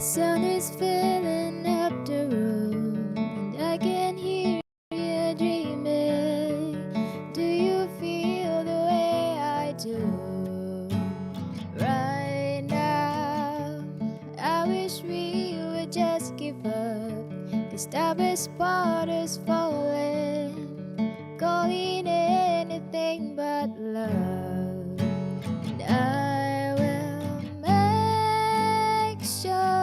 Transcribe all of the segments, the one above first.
Sun is filling up the room, and I can hear you dreaming. Do you feel the way I do right now? I wish we would just give up, 'cause that was water's falling, calling anything but love. And I will make sure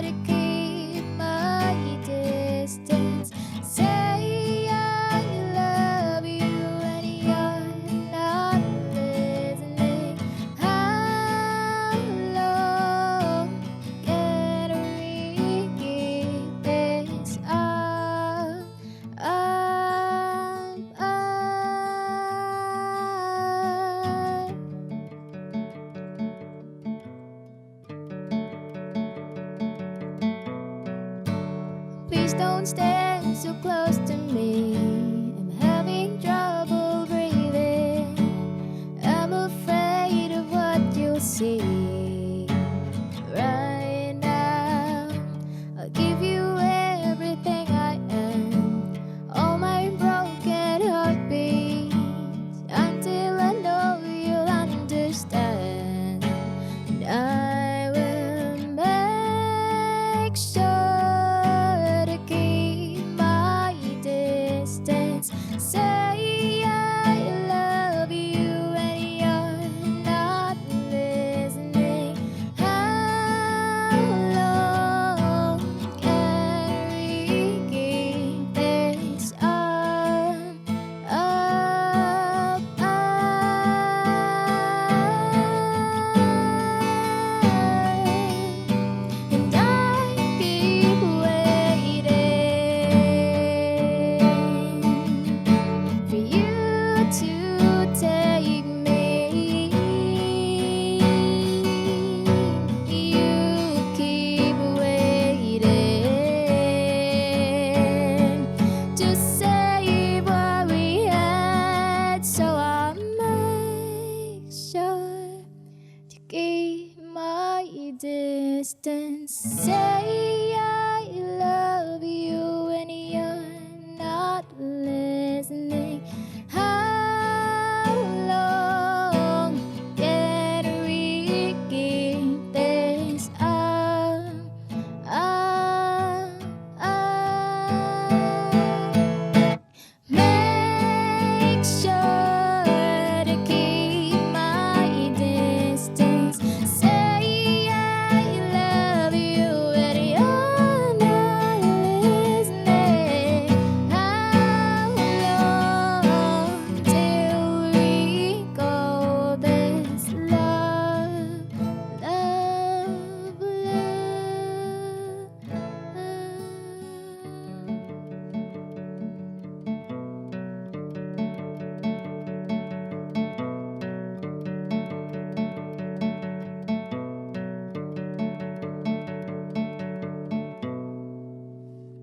to keep my distance. Say I love you when you're not listening. How long can we keep this up? Please don't stand so close to me. I'm having trouble breathing. I'm afraid of what you'll see right now. I'll give you everything I am, all my broken heartbeats, until I know you'll understand. And I will make sure to keep my distance. Say I love you when you're not listening. How long can we keep this up? And I keep waiting for you to take me. You keep waiting to save what we had, so I'll make sure to keep my distance. Say